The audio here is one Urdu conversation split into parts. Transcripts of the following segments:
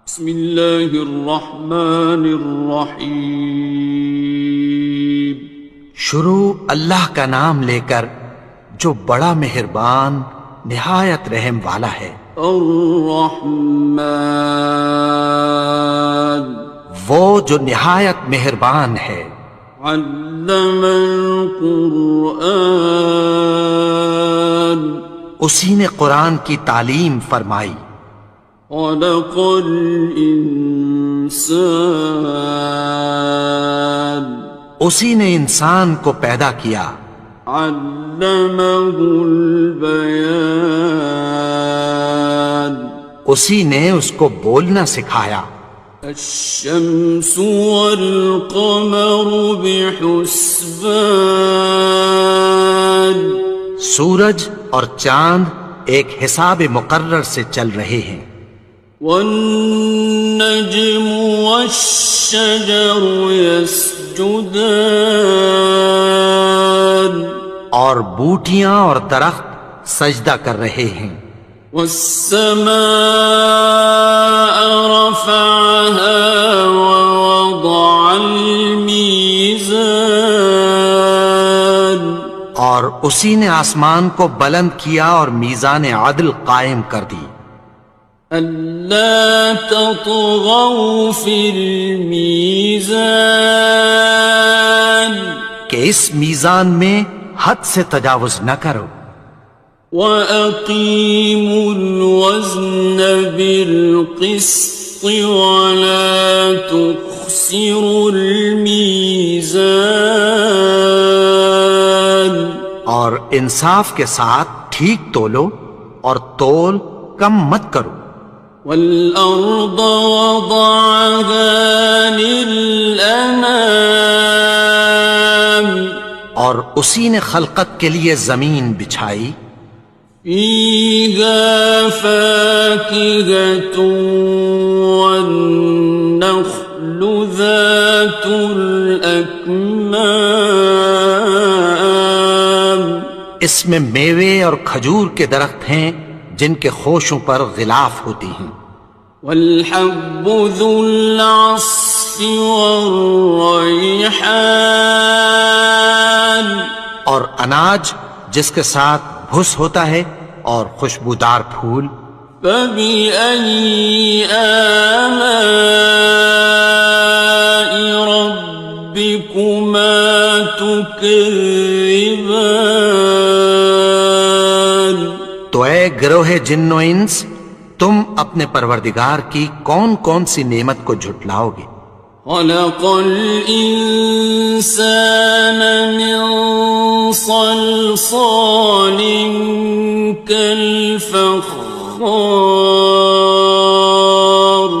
بسم اللہ الرحمن الرحیم۔ شروع اللہ کا نام لے کر جو بڑا مہربان نہایت رحم والا ہے۔ الرحمن، وہ جو نہایت مہربان ہے۔ علم القرآن، اسی نے قرآن کی تعلیم فرمائی۔ خلق الانسان، اسی نے انسان کو پیدا کیا۔ علمہ البیان، اسی نے اس کو بولنا سکھایا۔ الشمس والقمر بحسبان، سورج اور چاند ایک حساب مقرر سے چل رہے ہیں۔ والنجم والشجر يسجدان، اور بوٹیاں اور درخت سجدہ کر رہے ہیں۔ والسماء رفعها ووضع الميزان، اور اسی نے آسمان کو بلند کیا اور میزان عدل قائم کر دی۔ ألا تطغوا في الميزان، کہ اس میزان میں حد سے تجاوز نہ کرو۔ وَأَقِيمُوا الْوَزْنَ بِالْقِسْطِ وَلَا تُخْسِرُوا الْمِيزَانَ، اور انصاف کے ساتھ ٹھیک تولو اور تول کم مت کرو۔ وَالْأَرْضَ وَضَعَهَا لِلْأَنَامِ، اور اسی نے خلقت کے لیے زمین بچھائی۔ فِيهَا فَاكِهَةٌ وَالنَّخْلُ ذَاتُ الْأَكْمَامِ، اس میں میوے اور کھجور کے درخت ہیں جن کے خوشوں پر غلاف ہوتی ہیں۔ وَالْحَبُّ ذُو الْعَصْفِ وَالرَّيْحَانِ، اور اناج جس کے ساتھ بھس ہوتا ہے اور خوشبودار پھول۔ فَبِأَيِّ آلَاءِ رَبِّكُمَا تُكَذِّبَانِ، تو اے گروہ جن و انس، تم اپنے پروردگار کی کون کون سی نعمت کو جھٹلاؤ گے؟ خَلَقَ الْإِنسَانَ مِنْ صَلْصَالٍ كَالْفَخَّارِ،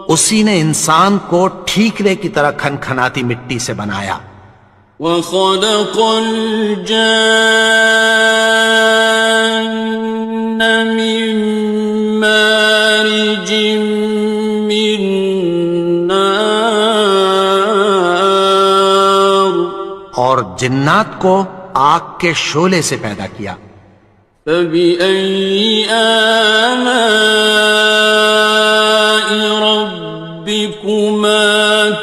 اسی نے انسان کو ٹھیکرے کی طرح کھنکھناتی مٹی سے بنایا۔ وَخَلَقَ الْجَانَّ مِن مَّارِجٍ مِّن نَّارٍ، اور جنات کو آگ کے شعلے سے پیدا کیا۔ فَبِأَيِّ آلَاءِ رَبِّكُمَا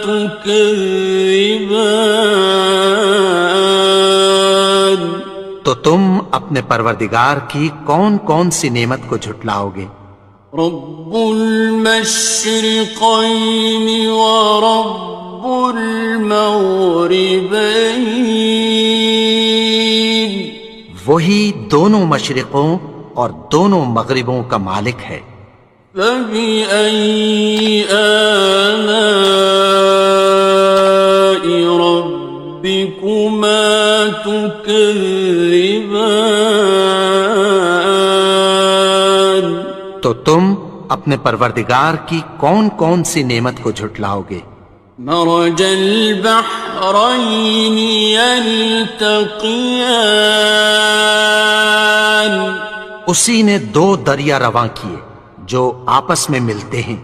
تُكَذِّبَانِ، تو تم اپنے پروردگار کی کون کون سی نعمت کو جھٹلاؤ گے؟ رب المشرقين ورب المغربين، وہی دونوں مشرقوں اور دونوں مغربوں کا مالک ہے۔ فَبِأَيِّ آلَاءِ رَبِّكُمَا تُكَذِّبَانِ، تو تم اپنے پروردگار کی کون کون سی نعمت کو جھٹلاؤ گے؟ مرج البحرين يلتقيان، اسی نے دو دریا رواں کیے جو آپس میں ملتے ہیں۔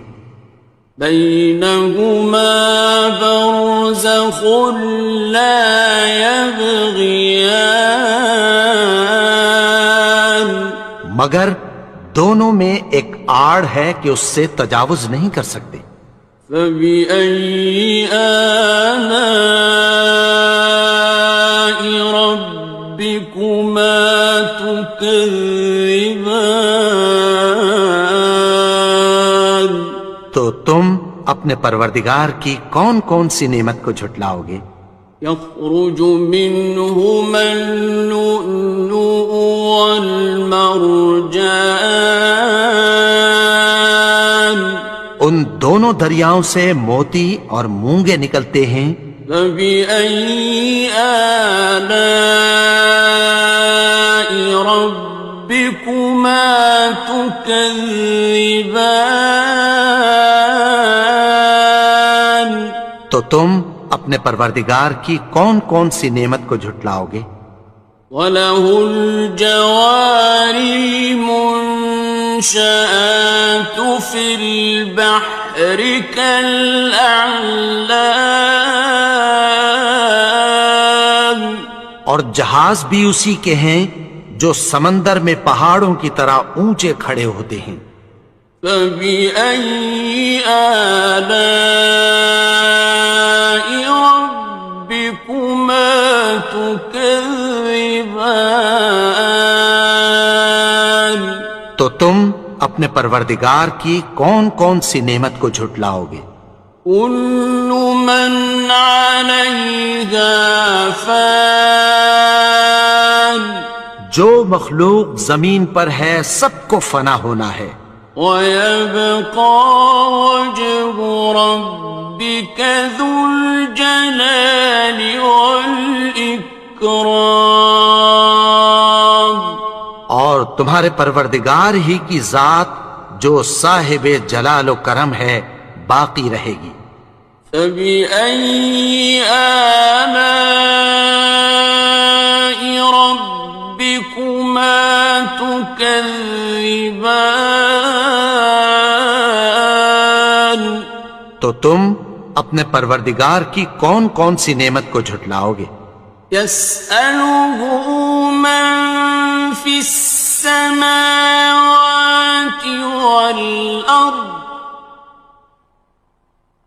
بينهما برزخ لا يبغيان، مگر دونوں میں ایک آڑ ہے کہ اس سے تجاوز نہیں کر سکتے. فبأي آلاء ربكما تكذبان. تو تم اپنے پروردگار کی کون کون سی نعمت کو جھٹلاؤ گے؟ يخرج منهما اللؤلؤ والمرجان. ان دونوں دریاؤں سے موتی اور مونگے نکلتے ہیں. فبأي آلاء ربكما تكذبان. تو تم اپنے پروردگار کی کون کون سی نعمت کو جھٹلاؤ گے؟ وَلَهُ الْجَوَارِ الْمُنشَآتُ فِي الْبَحْرِ كَالْأَعْلَامِ. اور جہاز بھی اسی کے ہیں جو سمندر میں پہاڑوں کی طرح اونچے کھڑے ہوتے ہیں. فَبِأَيِّ آلَاءِ رَبِّكُمَا تُكَذِّبَانِ. تو تم اپنے پروردگار کی کون کون سی نعمت کو جھٹلاؤ گے؟ كُلُّ مَنْ عَلَيْهَا فَانٍ. جو مخلوق زمین پر ہے سب کو فنا ہونا ہے. وَيَبْقَى وَجْهُ رَبِّكَ ذُو الْجَلَالِ وَالْإِكْرَامِ. اور تمہارے پروردگار ہی کی ذات جو صاحب جلال و کرم ہے باقی رہے گی. فَبِأَيِّ آلَاءِ رَبِّكُمَا تُكَذِّبَانِ. تو تم اپنے پروردگار کی کون کون سی نعمت کو جھٹلاؤ گے؟ يَسْأَلُهُ مَن فِي السَّمَاوَاتِ وَالْأَرْضِ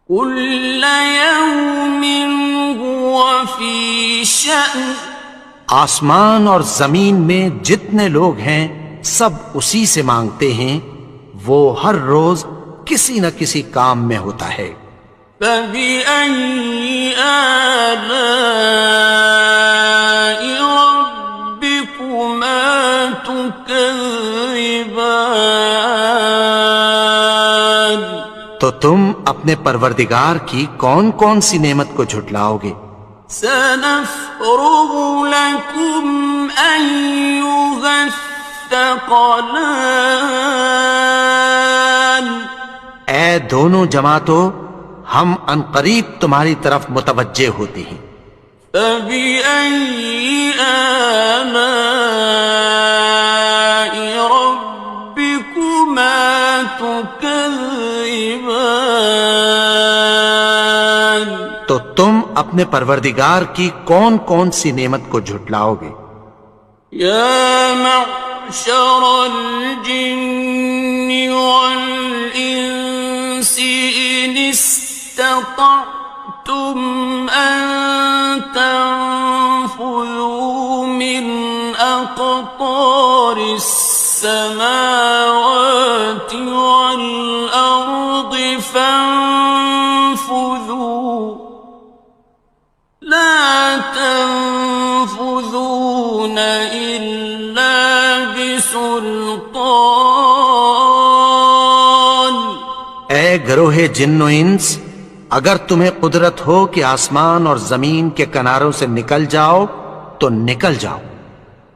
كُلَّ يَوْمٍ هُوَ فِي شَأْنٍ. آسمان اور زمین میں جتنے لوگ ہیں سب اسی سے مانگتے ہیں، وہ ہر روز کسی نہ کسی کام میں ہوتا ہے. فَبِأَيِّ آلَاءِ رَبِّكُمَا تُكَذِّبَانِ. تو تم اپنے پروردگار کی کون کون سی نعمت کو جھٹلاؤ گے؟ سَنَفْرُغُ لَكُمْ أَيُّهَ الثَّقَلَانِ. اے دونوں جماعتوں، ہم عنقریب تمہاری طرف متوجہ ہوتے ہیں. فَبِأَيِّ آلَاءِ رَبِّكُمَا تُكَذِّبَانِ. تو تم اپنے پروردگار کی کون کون سی نعمت کو جھٹلاؤ گے؟ يَا مَعْشَرَ الْجِنِّ وَالْإِنسِ إِنِ اسْتَطَعْتُمْ أَن تَنفُذُوا مِنْ أَقْطَارِ السَّمَاوَاتِ وَالْأَرْضِ فَانفُذُوا لَا تَنفُذُونَ إِلَّا بِسُلْطَانٍ. اے گروہ جن و انس، اگر تمہیں قدرت ہو کہ آسمان اور زمین کے کناروں سے نکل جاؤ تو نکل جاؤ،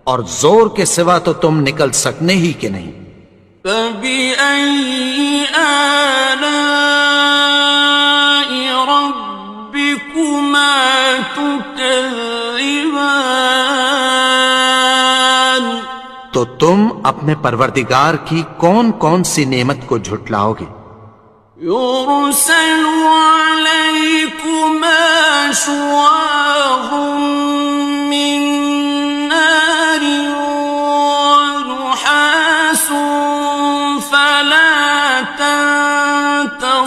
اور زور کے سوا تو تم نکل سکنے ہی کہ نہیں. فَبِأَيِّ آلَاءِ رَبِّكُمَا تُكَذِّبَانِ. تو تم اپنے پروردگار کی کون کون سی نعمت کو جھٹلاؤ گے؟ يُرْسَلُ عَلَيْكُمَا شُوَاظٌ مِّن نَّارٍ وَنُحَاسٌ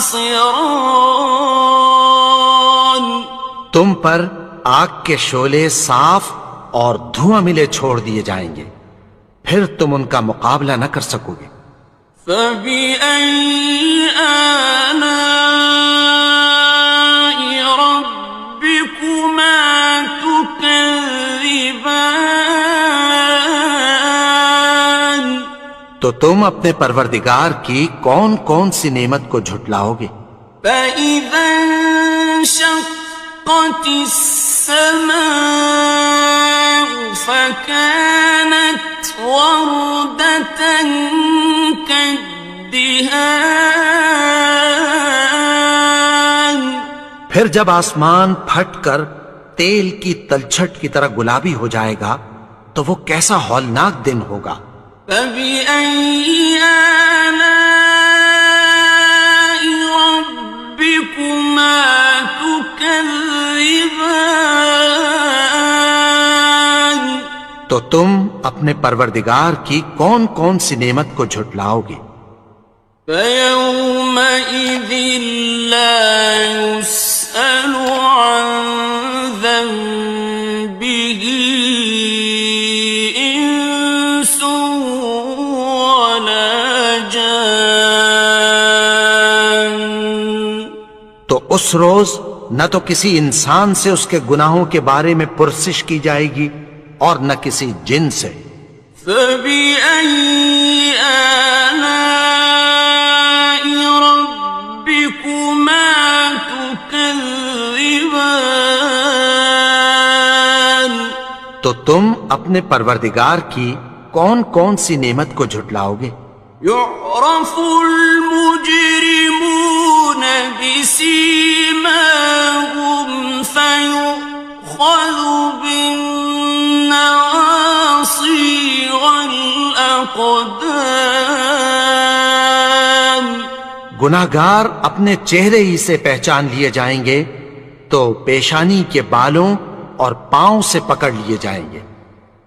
خاصران. تم پر آگ کے شعلے صاف اور دھواں ملے چھوڑ دیے جائیں گے، پھر تم ان کا مقابلہ نہ کر سکو گے۔ فبأي آلاء ربكما تكذبان. تو تم اپنے پروردگار کی کون کون سی نعمت کو جھٹلاؤ گے؟ فإذا انشقت السماء فكانت وردة كالدهان. پھر جب آسمان پھٹ کر تیل کی تلچھٹ کی طرح گلابی ہو جائے گا تو وہ کیسا ہولناک دن ہوگا۔ فبأي آلاء ربكما تكذبان. تو تم اپنے پروردگار کی کون کون سی نعمت کو جھٹلاؤ گے؟ فيومئذ لا يسأل عن ذنبه إنس ولا جان. تو اس روز نہ تو کسی انسان سے اس کے گناہوں کے بارے میں پرسش کی جائے گی اور نہ کسی جن سے۔ فبأي آلاء ربكما تكذبان. تو تم اپنے پروردگار کی کون کون سی نعمت کو جھٹلاؤ گے؟ يعرف المجرمون بسيماهم فيؤخذ بالنواصي والأقدام. گناہگار اپنے چہرے ہی سے پہچان لیے جائیں گے تو پیشانی کے بالوں اور پاؤں سے پکڑ لیے جائیں گے۔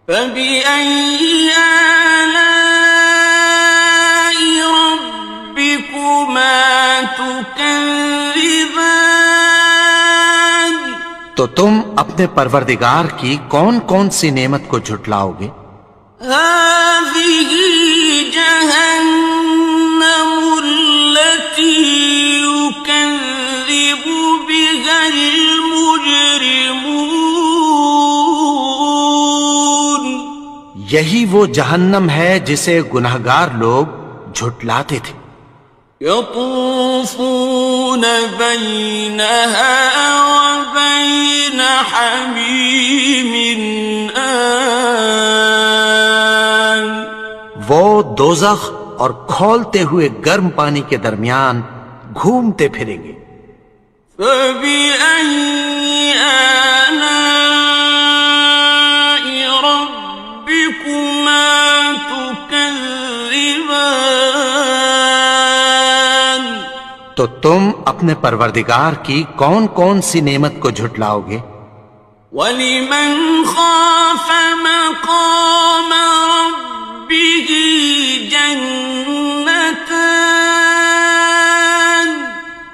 فبأي آلاء ربكما تكذبان. تو تم اپنے پروردگار کی کون کون سی نعمت کو جھٹلاؤ گے؟ هذه جهنم التي يكذب بها المجرمون. یہی وہ جہنم ہے جسے گناہگار لوگ جھٹلاتے تھے۔ يطوفون بينها وبين حميم آن. وہ دوزخ اور کھولتے ہوئے گرم پانی کے درمیان گھومتے پھریں گے۔ فبأي آلاء ربكما تكذبان. تو تم اپنے پروردگار کی کون کون سی نعمت کو جھٹلاؤ گے؟ وَلِمَنْ خَافَ مَقَامَ رَبِّهِ جَنَّتَانِ.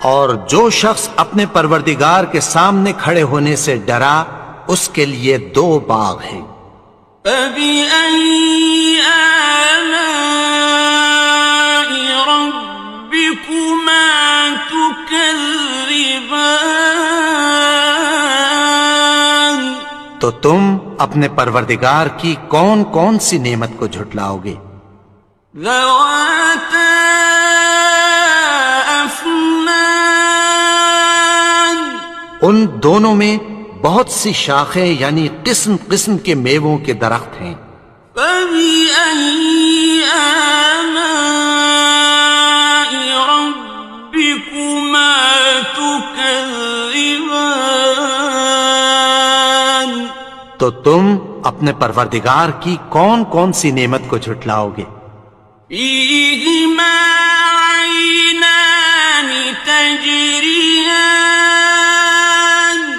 اور جو شخص اپنے پروردگار کے سامنے کھڑے ہونے سے ڈرا اس کے لیے 2 باغ ہیں۔ فَبِأَيِّ آلَاءِ رَبِّكُمَا تُكَذِّبَانِ. تو تم اپنے پروردگار کی کون کون سی نعمت کو جھٹلاؤ گے؟ ذَوَاتَا أَفْنَانٍ. ان دونوں میں بہت سی شاخیں یعنی قسم قسم کے میووں کے درخت ہیں۔ فَبِأَيِّ آلَاءِ رَبِّكُمَا تُكَذِّبَانِ. تو تم اپنے پروردگار کی کون کون سی نعمت کو جھٹلاؤ گے؟ فِيهِمَا عَيْنَانِ تَجْرِيَانِ.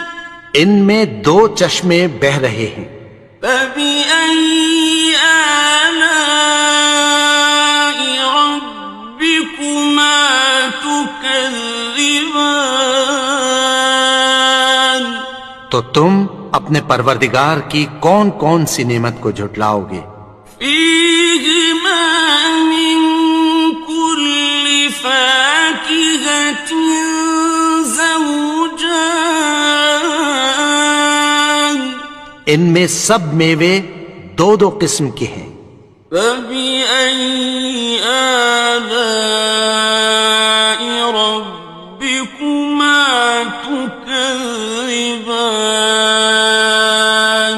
ان میں 2 چشمے بہہ رہے ہیں۔ فَبِأَيِّ آلَاءِ رَبِّكُمَا تُكَذِّبَانِ. تكذبان تو تم اپنے پروردگار کی کون کون سی نعمت کو جھٹلاؤ گے؟ فيهما من كل فاكهة زوجان ان میں سب میوے دو دو قسم کے ہیں۔ فبأي آلاء ربكما تكذبان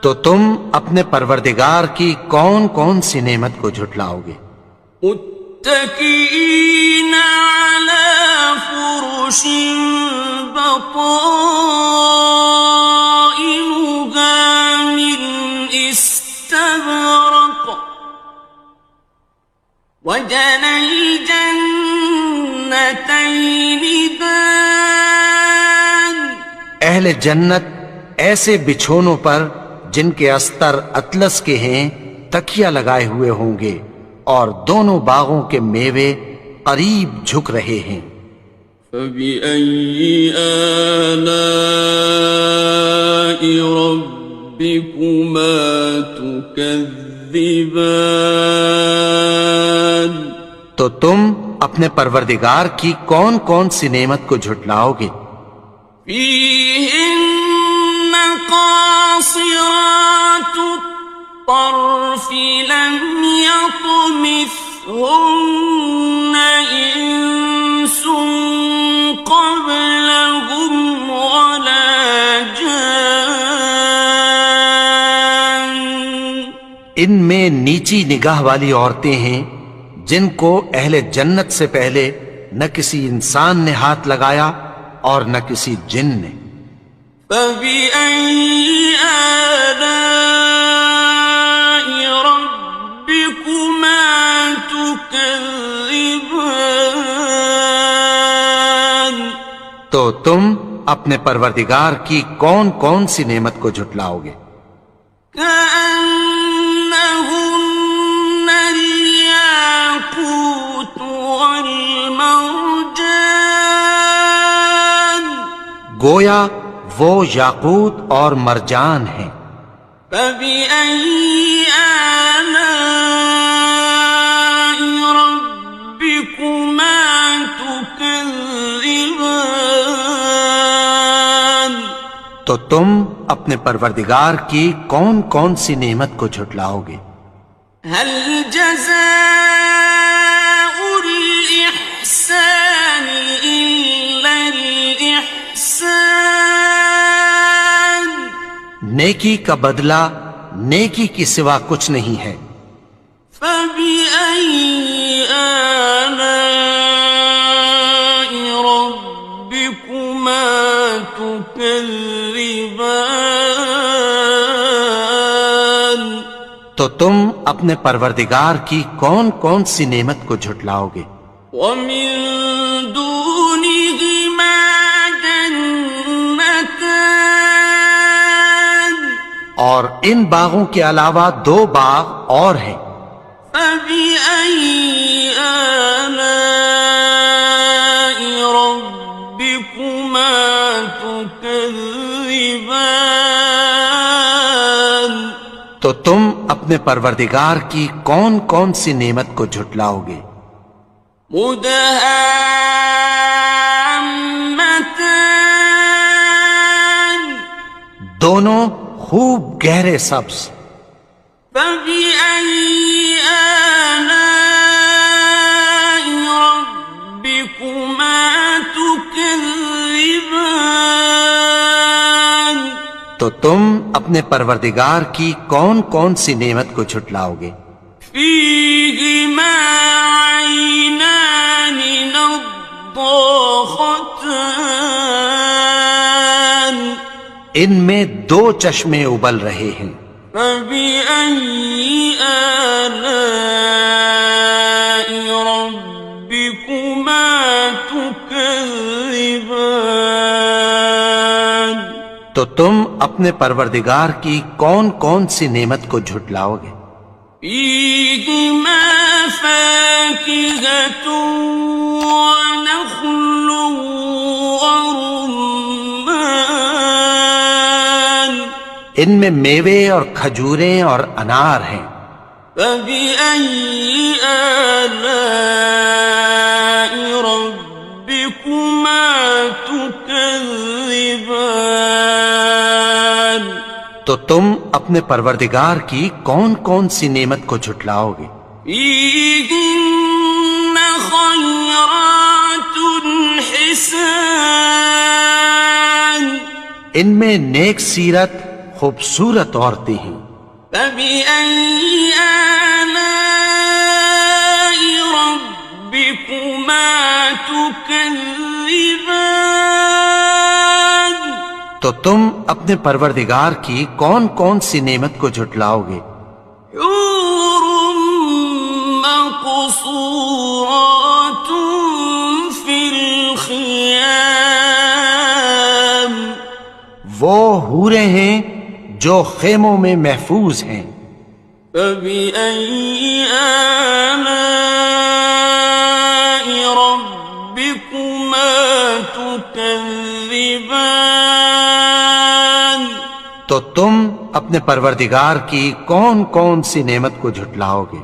تو تم اپنے پروردگار کی کون کون سی نعمت کو جھٹلاؤ گے؟ متكئين على فرش بطائنها من استبرق وجنى الجنتين دان اہل جنت ایسے بچھونوں پر جن کے استر اطلس کے ہیں تکیہ لگائے ہوئے ہوں گے، اور دونوں باغوں کے میوے قریب جھک رہے ہیں۔ فبأي آلاء ربكما تكذبان تو تم اپنے پروردگار کی کون کون سی نعمت کو جھٹلاؤ گے؟ فيهن قاصرات الطرف لم يطمثهن إنس قبلهم ولا جان ان میں نیچی نگاہ والی عورتیں ہیں جن کو اہل جنت سے پہلے نہ کسی انسان نے ہاتھ لگایا اور نہ کسی جن نے۔ فبأي آلاء ربكما تكذبان تو تم اپنے پروردگار کی کون کون سی نعمت کو جھٹلاؤ گے؟ كأنهن الياقوت والمرجان گویا وہ یاقوت اور مرجان ہیں۔ فبأي آلاء ربكما تكذبان تو تم اپنے پروردگار کی کون کون سی نعمت کو جھٹلاؤ گے؟ هل جزاء الإحسان إلا الإحسان نیکی کا بدلہ نیکی کی سوا کچھ نہیں ہے۔ فبأي آلاء ربكما تكذبان تو تم اپنے پروردگار کی کون کون سی نعمت کو جھٹلاؤ گے؟ ومن دونهما جنتان اور ان باغوں کے علاوہ دو باغ اور ہیں۔ فبأي آلاء ربكما تكذبان تو تم اپنے پروردگار کی کون کون سی نعمت کو جھٹلاؤ گے؟ مدهامتان دونوں خوب گہرے سبز۔ فبأي آلاء ربكما تكذبان تو تم اپنے پروردگار کی کون کون سی نعمت کو جھٹلاؤ گے؟ فيهما عينان نضاختان ان میں دو چشمے ابل رہے ہیں۔ فبأي آلاء ربكما تكذبان تو تم اپنے پروردگار کی کون کون سی نعمت کو جھٹلاؤ گے؟ فيهما فاكهة ونخل ورمان ان میں میوے اور کھجوریں اور انار ہیں. فبأي آلاء ربكما تكذبان تو تم اپنے پروردگار کی کون کون سی نعمت کو جھٹلاؤ گے؟ فيهن خيرات حسان ان میں نیک سیرت خوبصورت عورتیں ہیں. فبأي آلاء ربكما تكذبان تو تم اپنے پروردگار کی کون کون سی نعمت کو جھٹلاؤ گے؟ حور مقصورات في الخيام وہ حوریں ہیں جو خیموں میں محفوظ ہیں. فبأي آلاء ربكما تكذبان تو تم اپنے پروردگار کی کون کون سی نعمت کو جھٹلاؤ گے؟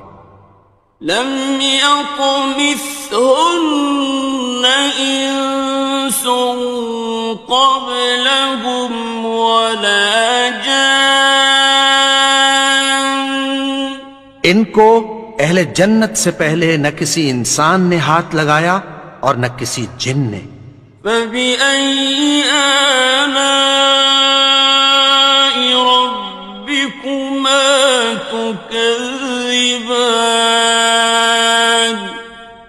لم يطمثهن إنس قبلهم ولا جان ان کو اہل جنت سے پہلے نہ کسی انسان نے ہاتھ لگایا اور نہ کسی جن نے. فبأي آلاء ربكما تكذبان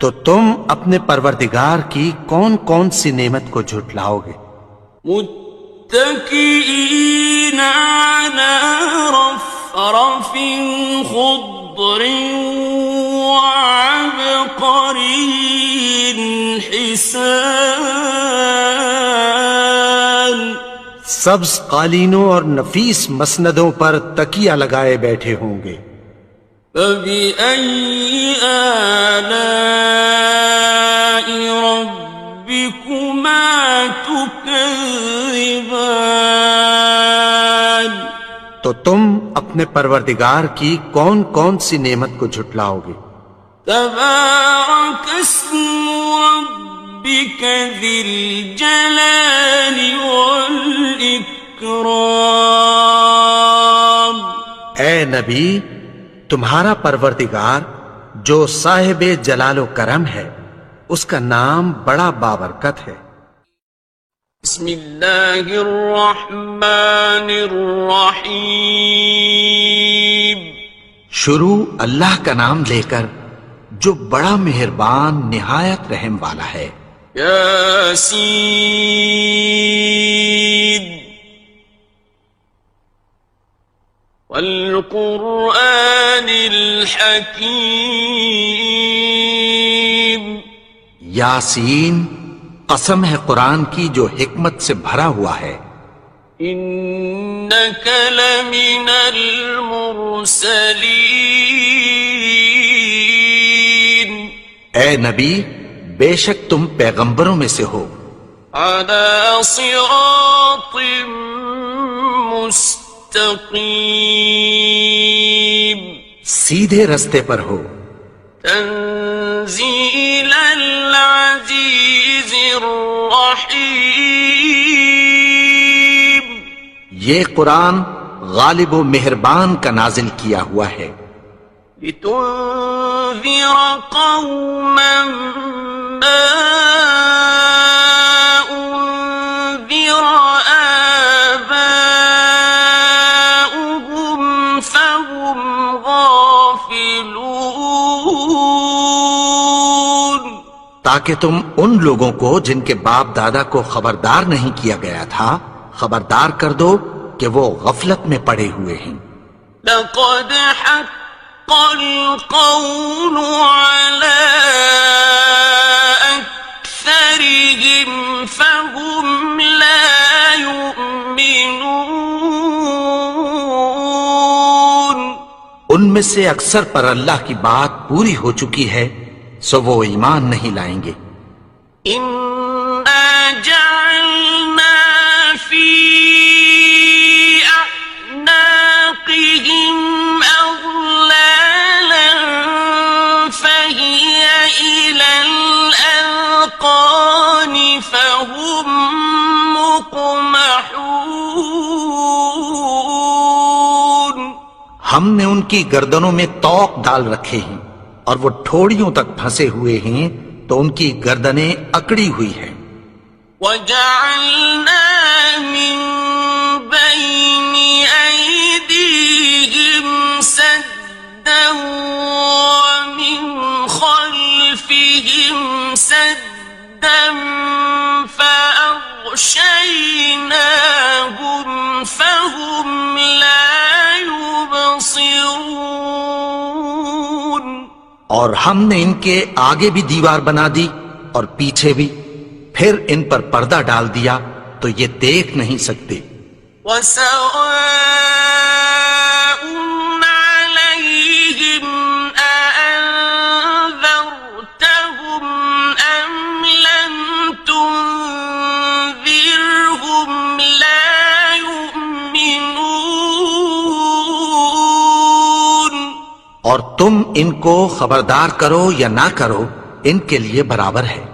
تو تم اپنے پروردگار کی کون کون سی نعمت کو جھٹلاؤ گے؟ متكئين على رفرف خضر وعبقري حسان سبز قالینوں اور نفیس مسندوں پر تکیہ لگائے بیٹھے ہوں گے. فبأي آلاء ربكما تكذبان تو تم اپنے پروردگار کی کون کون سی نعمت کو جھٹلاؤ گے؟ تبارك اسم ربك ذي الجلال والإكرام اے نبی، تمہارا پروردگار جو صاحب جلال و کرم ہے اس کا نام بڑا بابرکت ہے. بسم اللہ الرحمن الرحیم شروع اللہ کا نام لے کر جو بڑا مہربان نہایت رحم والا ہے. یاسین والقرآن الحکیم یاسین، قسم ہے قرآن کی جو حکمت سے بھرا ہوا ہے. انک لمن المرسلین اے نبی، بے شک تم پیغمبروں میں سے ہو. علی صراط مستقیم سیدھے رستے پر ہو. تنزیل العزیز الرحیم یہ قرآن غالب و مہربان کا نازل کیا ہوا ہے. لتنذر قوما ما انذر آباؤهم فهم غافلون تاکہ تم ان لوگوں کو جن کے باپ دادا کو خبردار نہیں کیا گیا تھا خبردار کر دو کہ وہ غفلت میں پڑے ہوئے ہیں. لقد حق القول على أكثرهم فهم لا يؤمنون ان میں سے اکثر پر اللہ کی بات پوری ہو چکی ہے سو وہ ایمان نہیں لائیں گے۔ إنا جعلنا في أعناقهم أغلالا فهي إلى الأذقان فهم مقمحون۔ ہم نے ان کی گردنوں میں طوق ڈال رکھے ہیں اور وہ ٹھوڑیوں تک پھنسے ہوئے ہیں تو ان کی گردنیں اکڑی ہوئی ہیں۔ وَجَعَلْنَا مِن بَيْنِ أَيْدِيهِمْ سَدًّا وَمِنْ خَلْفِهِمْ سَدًّا فَأَغْشَيْنَاهُمْ فَهُمْ لَا يُبْصِرُونَ۔ اور ہم نے ان کے آگے بھی دیوار بنا دی اور پیچھے بھی، پھر ان پر پردہ ڈال دیا تو یہ دیکھ نہیں سکتے۔ وَسَوَاءٌ عَلَيْهِمْ أَأَنذَرْتَهُمْ أَمْ لَمْ تُنذِرْهُمْ لَا يُؤْمِنُونَ۔ اور تم ان کو خبردار کرو یا نہ کرو ان کے لیے برابر ہے،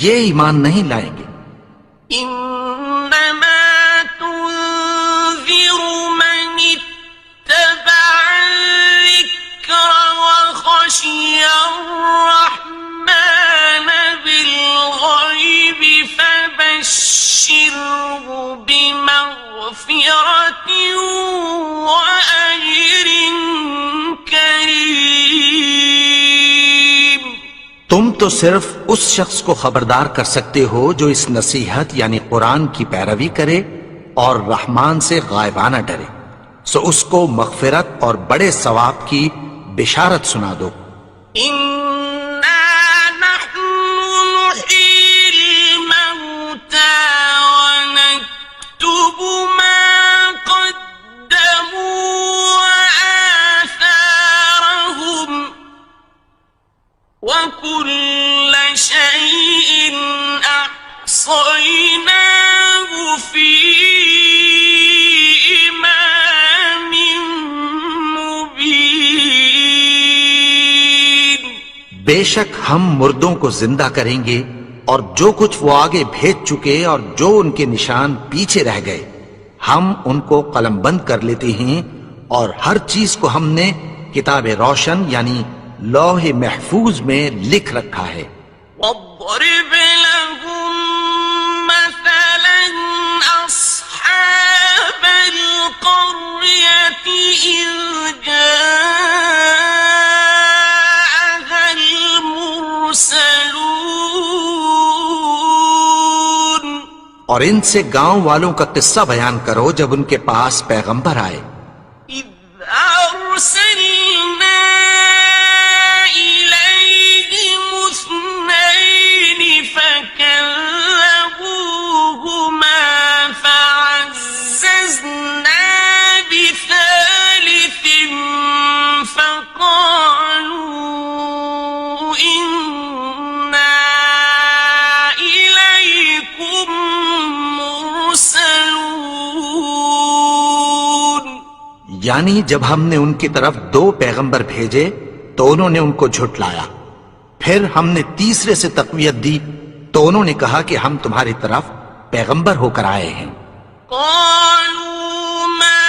یہ ایمان نہیں لائیں گے۔ إنما تنذر من اتبع الذكر وخشي الرحمن بالغيب فبشره بمغفرة وأجر كريم۔ تم تو صرف اس شخص کو خبردار کر سکتے ہو جو اس نصیحت یعنی قرآن کی پیروی کرے اور رحمان سے غائبانہ ڈرے، سو اس کو مغفرت اور بڑے ثواب کی بشارت سنا دو۔ إنا نحن نحيي الموتى ونكتب ما قدموا وآثارهم وكل شيء أحصيناه في إمام مبين۔ بے شک ہم مردوں کو زندہ کریں گے اور جو کچھ وہ آگے بھیج چکے اور جو ان کے نشان پیچھے رہ گئے ہم ان کو قلم بند کر لیتے ہیں، اور ہر چیز کو ہم نے کتاب روشن یعنی لوح محفوظ میں لکھ رکھا ہے۔ واضرب لهم مثلا أصحاب القرية إذ جاءها المرسلون۔ اور ان سے گاؤں والوں کا قصہ بیان کرو جب ان کے پاس پیغمبر آئے۔ إذ أرسلنا إليهم اثنين فكذبوهما فعززنا بثالث فقالوا إنا إليكم مرسلون۔ یعنی جب ہم نے ان کی طرف 2 پیغمبر بھیجے تو انہوں نے ان کو جھٹلایا، پھر ہم نے تیسرے سے تقویت دی تو انہوں نے کہا کہ ہم تمہاری طرف پیغمبر ہو کر آئے ہیں۔ قالوا ما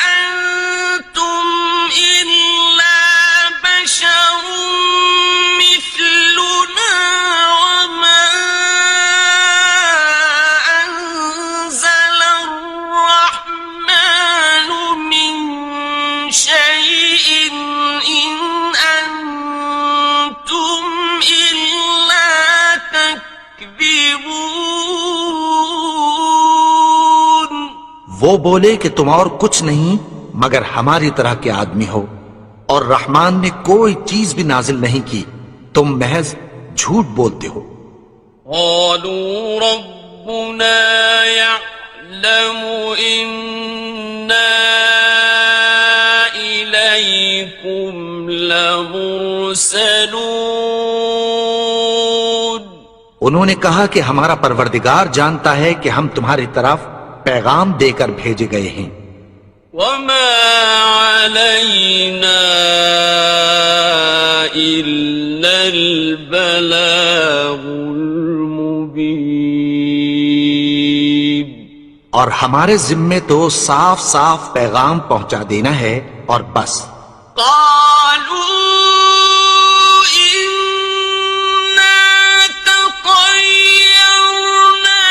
أنتم إلا بشر مثلنا وما أنزل الرحمن من شيء إن أنتم إلا تكذبون۔ وہ بولے کہ تم اور کچھ نہیں مگر ہماری طرح کے آدمی ہو، اور رحمان نے کوئی چیز بھی نازل نہیں کی، تم محض جھوٹ بولتے ہو۔ قالوا ربنا يعلم إنا لَمُرْسَلُونَ انہوں نے کہا کہ ہمارا پروردگار جانتا ہے کہ ہم تمہاری طرف پیغام دے کر بھیجے گئے ہیں، وَمَا عَلَيْنَا إِلَّا الْبَلَاغُ الْمُبِينُ، اور ہمارے ذمے تو صاف صاف پیغام پہنچا دینا ہے اور بس۔ قالوا إنا تطيرنا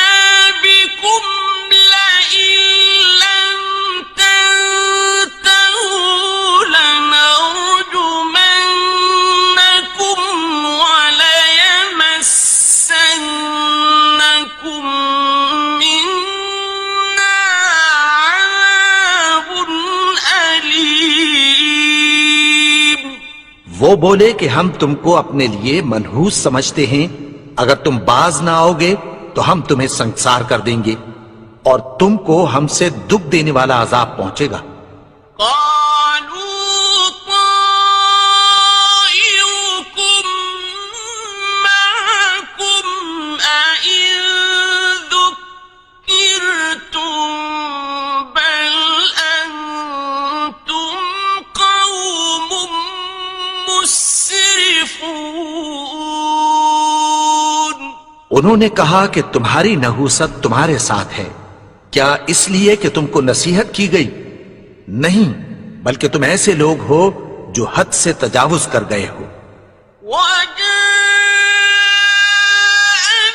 بكم لئن لم تنتهوا لنرجمنكم وليمسنكم منا عذاب أليم۔ وہ بولے کہ ہم تم کو اپنے لیے منحوس سمجھتے ہیں، اگر تم باز نہ آؤ گے تو ہم تمہیں سنسار کر دیں گے اور تم کو ہم سے دکھ دینے والا عذاب پہنچے گا۔ قالوا طائركم معكم أئن ذكرتم بل أنتم قوم مسرفون۔ انہوں نے کہا کہ تمہاری نحوست تمہارے ساتھ ہے، کیا اس لیے کہ تم کو نصیحت کی گئی؟ نہیں، بلکہ تم ایسے لوگ ہو جو حد سے تجاوز کر گئے ہو۔ وجاء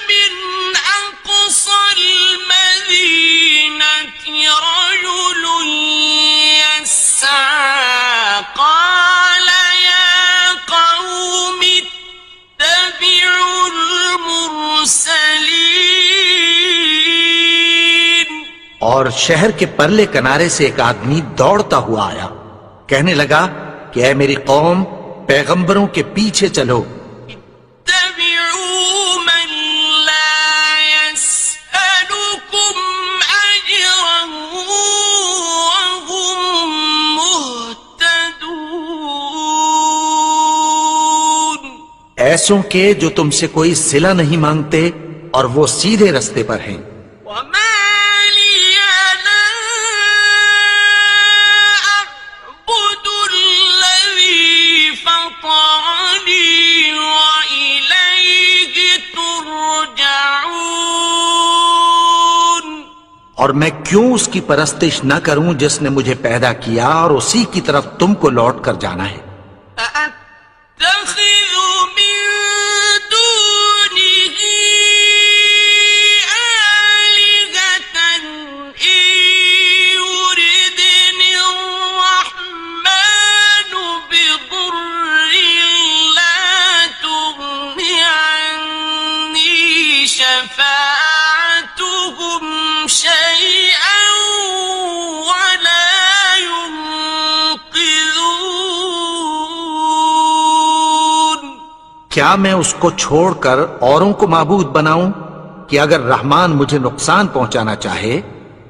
من أقصى المدينة رجل يسعى قال يا قوم اتبعوا المرسلين۔ اور شہر کے پرلے کنارے سے ایک آدمی دوڑتا ہوا آیا، کہنے لگا کہ اے میری قوم، پیغمبروں کے پیچھے چلو، اتبعوا من لا يسألكم أجرا وهم مهتدون۔ ایسوں کے جو تم سے کوئی صلہ نہیں مانگتے اور وہ سیدھے رستے پر ہیں۔ وما لي لا أعبد الذي فطرني وإليه ترجعون۔ اور میں کیوں اس کی پرستش نہ کروں جس نے مجھے پیدا کیا اور اسی کی طرف تم کو لوٹ کر جانا ہے۔ أأتخذ من دونه آلهة إن يردني الرحمن بضر لا تغن عني شفاعتهم شيئا ولا ينقذون۔ کیا میں اس کو چھوڑ کر اوروں کو معبود بناؤں کہ اگر رحمان مجھے نقصان پہنچانا چاہے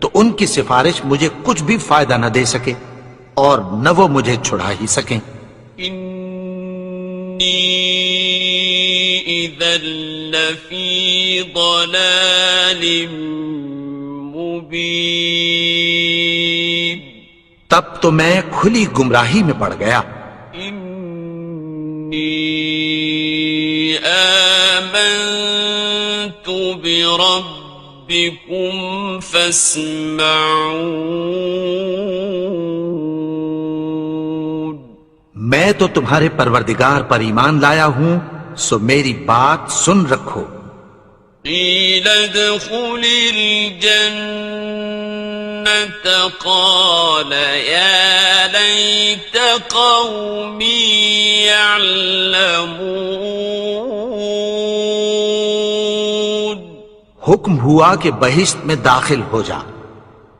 تو ان کی سفارش مجھے کچھ بھی فائدہ نہ دے سکے اور نہ وہ مجھے چھڑا ہی سکیں۔ إني إذا لفي ضلال مبين۔ تب تو میں کھلی گمراہی میں پڑ گیا۔ إني آمنت بربكم فاسمعون۔ میں تو تمہارے پروردگار پر ایمان لایا ہوں، سو میری بات سن رکھو۔ قيل ادخل الجنة قال يا ليت قومي يعلمون۔ حکم ہوا کہ بہشت میں داخل ہو جا،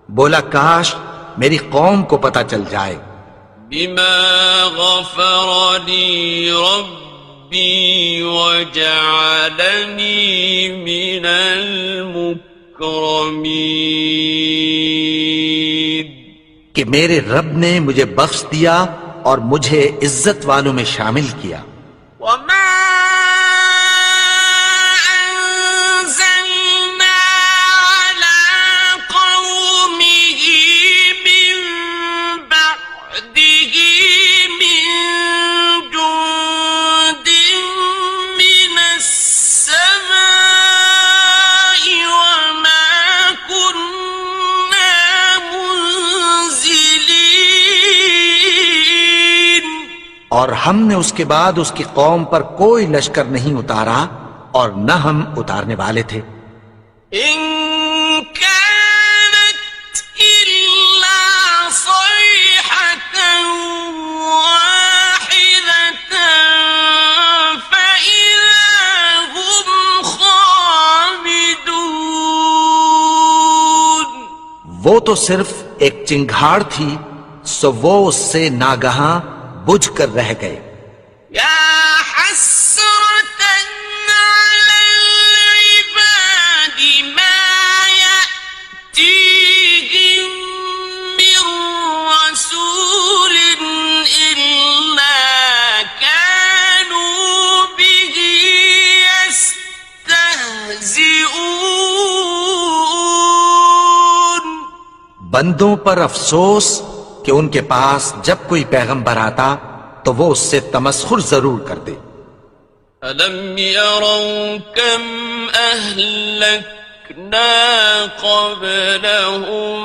بولا کاش میری قوم کو پتہ چل جائے۔ بما غفر لي ربي وجعلني من المكرمين۔ کہ میرے رب نے مجھے بخش دیا اور مجھے عزت والوں میں شامل کیا. وما أنزلنا على قومه من بعده من جند من السماء وما كنا منزلين. اور ہم نے اس کے بعد اس کی قوم پر کوئی لشکر نہیں اتارا اور نہ ہم اتارنے والے تھے. إن كانت إلا صيحة واحدة فإذا هم خامدون. وہ تو صرف ایک چنگھاڑ تھی، سو وہ اس سے ناگہاں بجھ کر رہ گئے. يا حسرة على العباد ما يأتيهم من رسول إلا كانوا به يستهزئون. بندوں پر افسوس کہ ان کے پاس جب کوئی پیغمبر آتا تو وہ اس سے تمسخر ضرور کر دے. ألم يروا كم أهلكنا قبلهم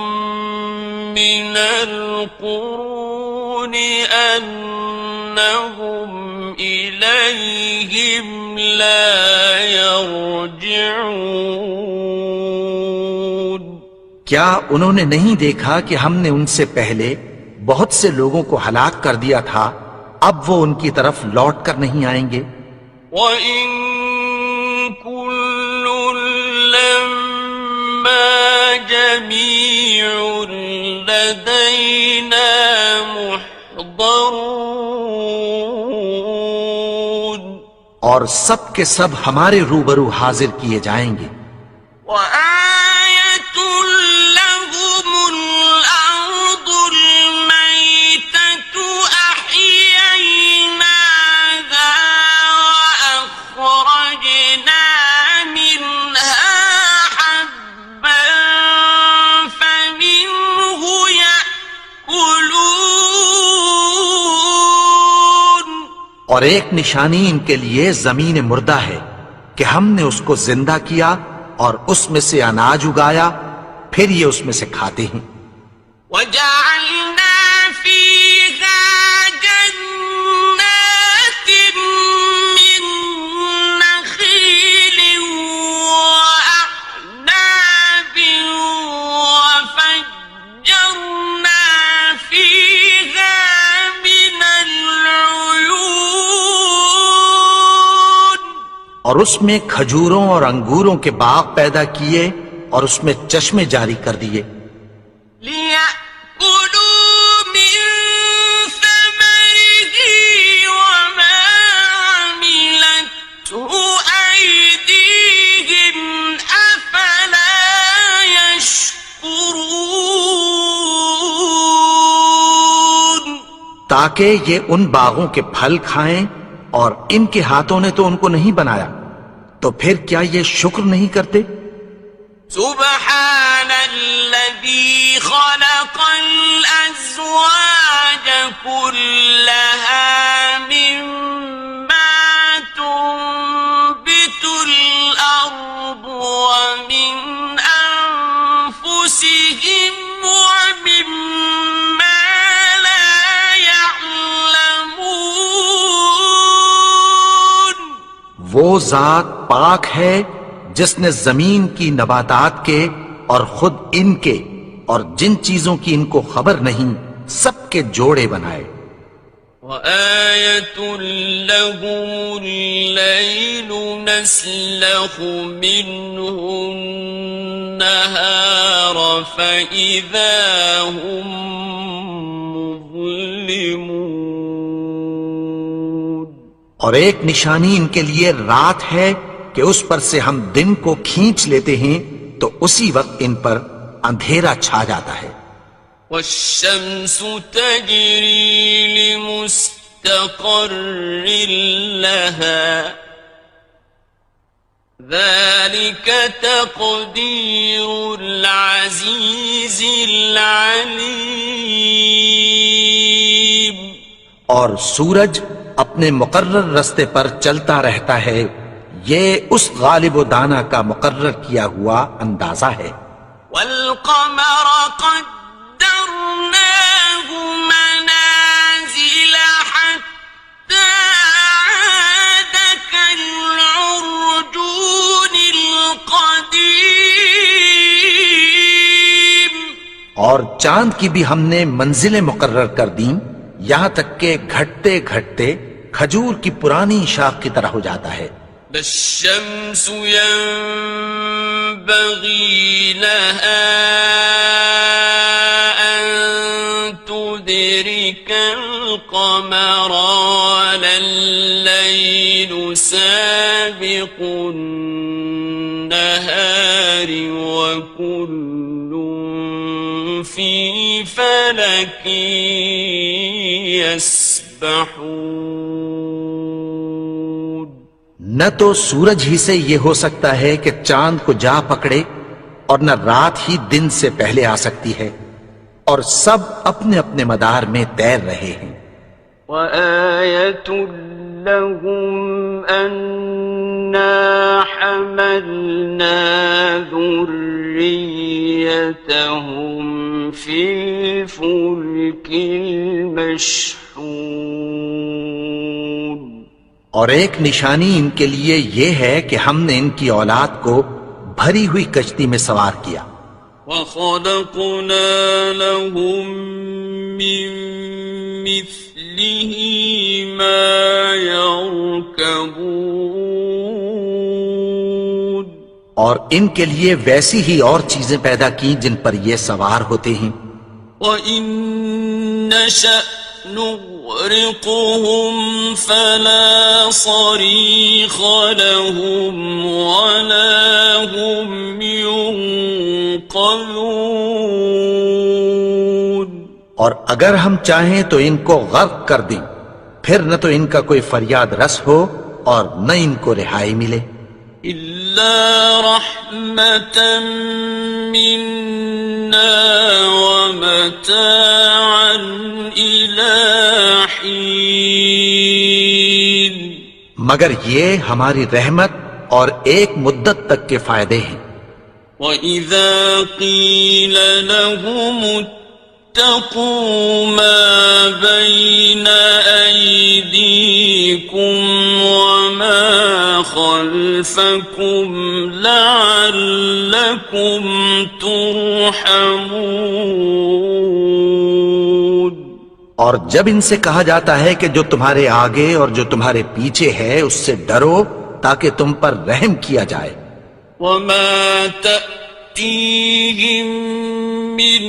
من القرون أنهم إليهم لا يرجعون. کیا انہوں نے نہیں دیکھا کہ ہم نے ان سے پہلے بہت سے لوگوں کو ہلاک کر دیا تھا، اب وہ ان کی طرف لوٹ کر نہیں آئیں گے. وَإِن كُلٌّ لَّمَّا جَمِيعٌ لَّدَيْنَا مُحْضَرُونَ. اور سب کے سب ہمارے روبرو حاضر کیے جائیں گے. وَآيَةٌ لَّهُمُ الْأَرْضُ الْمَيْتَةُ أَحْيَيْنَاهَا وَأَخْرَجْنَا مِنْهَا حَبًّا فَمِنْهُ يَأْكُلُونَ. اور ایک نشانی ان کے لیے زمین مردہ ہے کہ ہم نے اس کو زندہ کیا اور اس میں سے اناج اگایا، پھر یہ اس میں سے کھاتے ہیں. وَجَعَلْنَا فِيهَا جَنَّاتٍ مِّن نَّخِيلٍ وَأَعْنَابٍ وَفَجَّرْنَا فِيهَا مِنَ الْعُيُونِ. اور اس میں کھجوروں اور انگوروں کے باغ پیدا کیے اور اس میں چشمے جاری کر دیے. لِيَأْكُلُوا مِن ثَمَرِهِ وَمَا عَمِلَتْهُ أَيْدِيهِمْ أَفَلَا يَشْكُرُونَ. تاکہ یہ ان باغوں کے پھل کھائیں، اور ان کے ہاتھوں نے تو ان کو نہیں بنایا، تو پھر کیا یہ شکر نہیں کرتے؟ سبحان الذي خلق الأزواج كلها مما تنبت الأرض ومن أنفسهم ومما لا يعلمون. وہ ذات پاک ہے جس نے زمین کی نباتات کے اور خود ان کے اور جن چیزوں کی ان کو خبر نہیں سب کے جوڑے بنائے. وَآيَةٌ لَّهُمُ اللَّيْلُ نَسْلَخُ مِنْهُ النَّهَارَ فَإِذَا هُمْ مُظْلِمُونَ. اور ایک نشانی ان کے لیے رات ہے کہ اس پر سے ہم دن کو کھینچ لیتے ہیں تو اسی وقت ان پر اندھیرا چھا جاتا ہے. والشمس تجري لمستقر لها ذلك تقدير العزيز العليم. اور سورج اپنے مقرر رستے پر چلتا رہتا ہے، یہ اس غالب و دانا کا مقرر کیا ہوا اندازہ ہے. والقمر قدرناه منازل حتى عاد كالعرجون القديم. اور چاند کی بھی ہم نے منزلیں مقرر کر دیں، یہاں تک کہ گھٹتے گھٹتے کھجور کی پرانی شاخ کی طرح ہو جاتا ہے. لا الشمس ينبغي لها أن تدرك القمر ولا الليل سابق النهار وكل في فلك يسبحون. نہ تو سورج ہی سے یہ ہو سکتا ہے کہ چاند کو جا پکڑے، اور نہ رات ہی دن سے پہلے آ سکتی ہے، اور سب اپنے اپنے مدار میں تیر رہے ہیں. وَآيَةٌ لَهُمْ أَنَّا حَمَلْنَا ذُرِّيَّتَهُمْ فِي الْفُلْكِ الْمَشْحُونِ. اور ایک نشانی ان کے لیے یہ ہے کہ ہم نے ان کی اولاد کو بھری ہوئی کشتی میں سوار کیا. وَخَلَقْنَا لَهُم مِّن مِّثْلِهِ مَا يَرْكَبُونَ. اور ان کے لیے ویسی ہی اور چیزیں پیدا کی جن پر یہ سوار ہوتے ہیں. وَإِن نَّشَأْ نُغْرِقْهُمْ فَلَا صَرِيخَ لَهُمْ وَلَا هُمْ يُنقَذُونَ. اور اگر ہم چاہیں تو ان کو غرق کر دیں، پھر نہ تو ان کا کوئی فریاد رس ہو اور نہ ان کو رہائی ملے. إِلَّا رَحْمَةً مِّنَّا وَمَتَاعًا إِلَىٰ حِينٍ. مگر یہ ہماری رحمت اور ایک مدت تک کے فائدے ہیں. وَإِذَا قِيلَ لَهُمُ اتَّقُوا مَا بَيْنَ أَيْدِيكُمْ وَمَا خَلْفَكُمْ لَعَلَّكُمْ تُرْحَمُونَ. اور جب ان سے کہا جاتا ہے کہ جو تمہارے آگے اور جو تمہارے پیچھے ہے اس سے ڈرو تاکہ تم پر رحم کیا جائے. وَمَا تَأْتِيهِم مِّنْ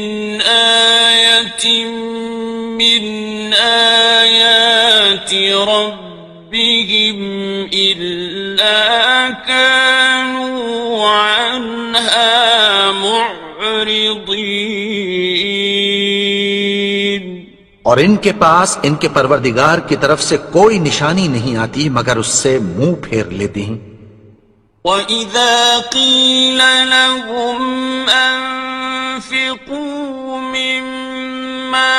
آيَةٍ مِّنْ آيَاتِ رَبِّهِمْ إِلَّا كَانُوا عَنْهَا مُعْرِضِينَ. اور ان کے پاس ان کے پروردگار کی طرف سے کوئی نشانی نہیں آتی مگر اس سے منہ پھیر لیتے ہیں. وَإِذَا قِيلَ لَهُمْ أَنفِقُوا مِمَّا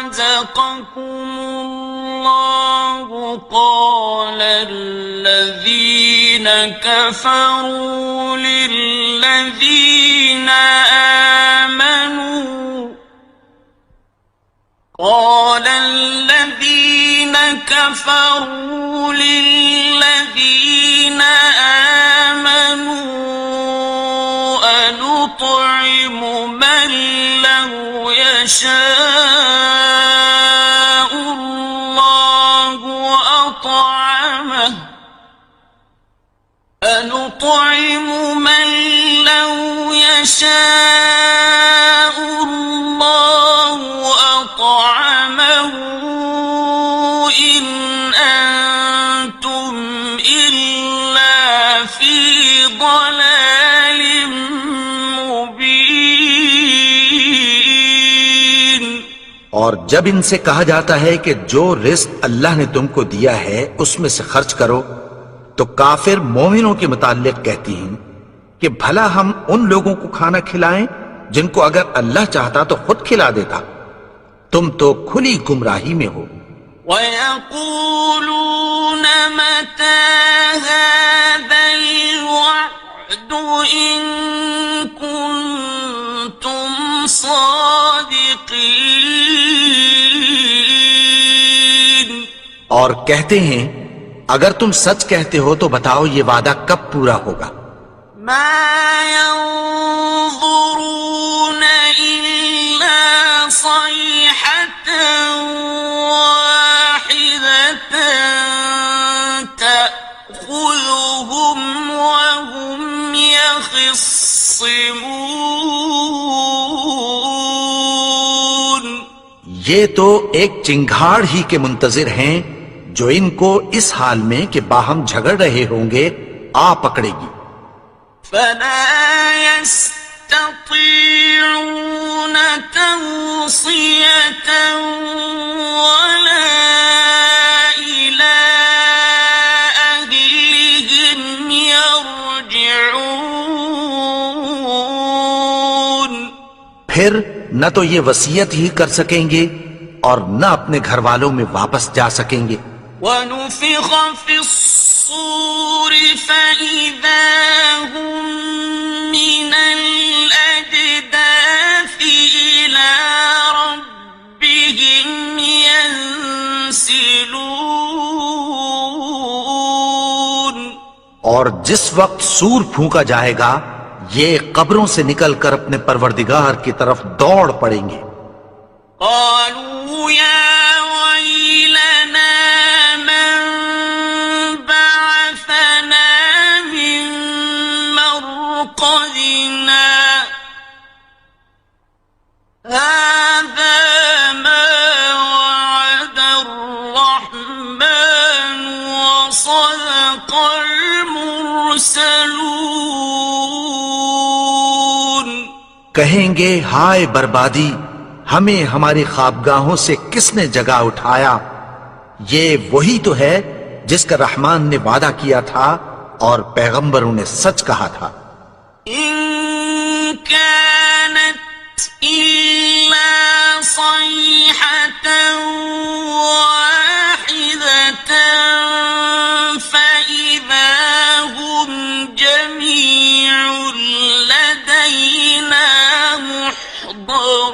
رَزَقَكُمُ اللَّهُ قَالَ الَّذِينَ كَفَرُوا لِلَّذِينَ آمنوا أنطعم من لو يشاء الله أطعمه أنطعم من لو يشاء الله أطعمه إن أنتم إلا اور جب ان سے کہا جاتا ہے کہ جو رزق اللہ نے تم کو دیا ہے اس میں سے خرچ کرو، تو کافر مومنوں کے متعلق کہتی ہیں کہ بھلا ہم ان لوگوں کو کھانا کھلائیں جن کو اگر اللہ چاہتا تو خود کھلا دیتا، تم تو کھلی گمراہی میں ہو۔ وَيَقُولُونَ مَتَى هَذَا الْوَعْدُ إِن كُنتُمْ صَادِقِينَ، اور کہتے ہیں اگر تم سچ کہتے ہو تو بتاؤ یہ وعدہ کب پورا ہوگا۔ مَا يَنظُرُونَ إِلَّا صَيْحَةً وَاحِدَةً تَأْخُذُهُمْ وَهُمْ يَخِصِّمُونَ، یہ تو ایک چنگھاڑ ہی کے منتظر ہیں جو ان کو اس حال میں کہ باہم جھگڑ رہے ہوں گے آ پکڑے گی۔ فَلَا يَسْتَطِيعُونَ تَوْصِيَةً وَلَا إِلَىٰ أَهْلِهِمْ يَرْجِعُونَ، پھر نہ تو یہ وصیت ہی کر سکیں گے اور نہ اپنے گھر والوں میں واپس جا سکیں گے۔ وَنُفِخَ فِي الصُّورِ فَإِذَا هُم مِّنَ الْأَجْدَاثِ إِلَىٰ رَبِّهِمْ يَنسِلُونَ، اور جس وقت سور پھونکا جائے گا یہ قبروں سے نکل کر اپنے پروردگار کی طرف دوڑ پڑیں گے۔ قالوا يا ويلنا من بعثنا من مرقدنا هذا ما وعد الرحمن وصدق المرسلون، کہیں گے ہائے بربادی، ہمیں ہماری خوابگاہوں سے کس نے جگا اٹھایا، یہ وہی تو ہے جس کا رحمان نے وعدہ کیا تھا اور پیغمبروں نے سچ کہا تھا۔ إن كانت إلا صيحة واحدة فإذا هم جميع لدينا محضرون،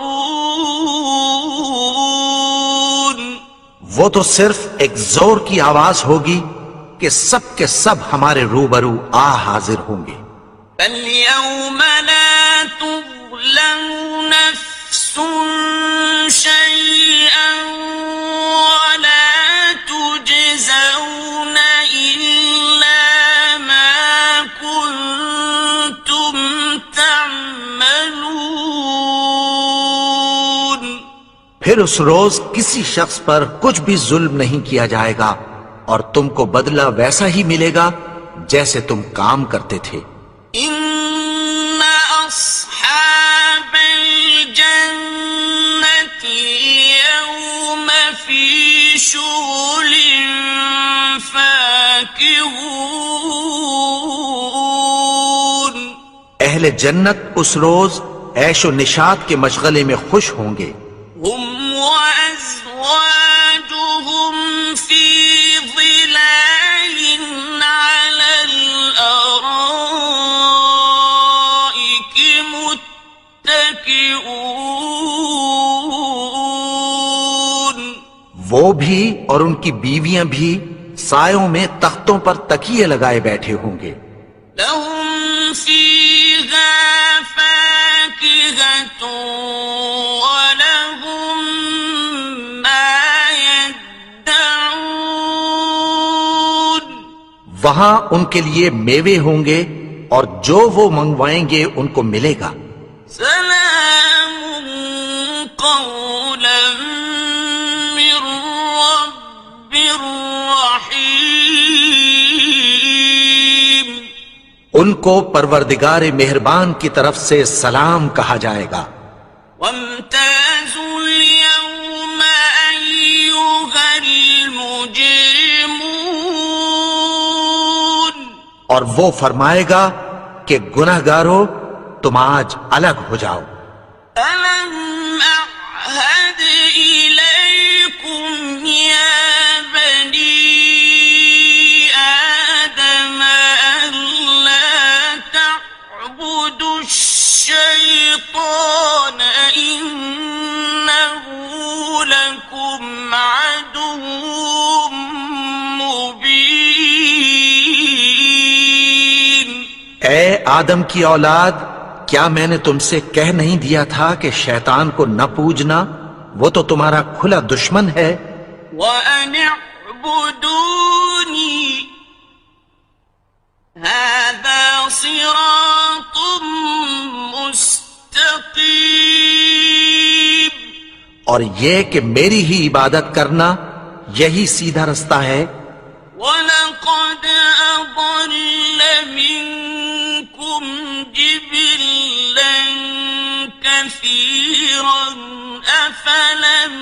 وہ تو صرف ایک زور کی آواز ہوگی کہ سب کے سب ہمارے روبرو آ حاضر ہوں گے۔ فَالْيَوْمَ لَا تُظْلَمُ نَفْسٌ شَيْئًا وَلَا تُجْزَوْنَ إِلَّا مَا كُنتُمْ تَعْمَلُونَ، پھر اس روز کسی شخص پر کچھ بھی ظلم نہیں کیا جائے گا اور تم کو بدلہ ویسا ہی ملے گا جیسے تم کام کرتے تھے۔ إِنَّ أَصْحَابَ الْجَنَّةِ الْيَوْمَ فِي شُغُلٍ فَاكِهُونَ، اہل جنت اس روز عیش و نشاط کے مشغلے میں خوش ہوں گے۔ هُمْ وَأَزْوَاجُهُمْ فِي ظِلَالٍ عَلَى الْأَرَائِكِ مُتَّكِئُونَ، وہ بھی اور ان کی بیویاں بھی سایوں میں تختوں پر تکیے لگائے بیٹھے ہوں گے۔ لَهُمْ فِيهَا فَاكِهَةٌ وَلَهُمْ مَا يَدَّعُونَ، وہاں ان کے لیے میوے ہوں گے اور جو وہ منگوائیں گے ان کو ملے گا۔ سلام قولا من رب رحیم، ان کو پروردگار مہربان کی طرف سے سلام کہا جائے گا۔ وامتازوا اليوم مجرمون اور وہ فرمائے گا کہ گنہگارو تم آج الگ ہو جاؤ. ألم أعهد إليكم يا بني آدم ألا تعبدوا الشيطان إنه لكم عدو مبين. اے آدم کی اولاد، کیا میں نے تم سے کہہ نہیں دیا تھا کہ شیطان کو نہ پوجنا، وہ تو تمہارا کھلا دشمن ہے. وَأَنِ اعْبُدُونِي هَذَا صِرَاطٌ مُسْتَقِيمٌ. اور یہ کہ میری ہی عبادت کرنا یہی سیدھا رستہ ہے. وَلَقَدْ أَضَلَّ مِنكُمْ جِبِلًّا كَثِيرًا أَفَلَمْ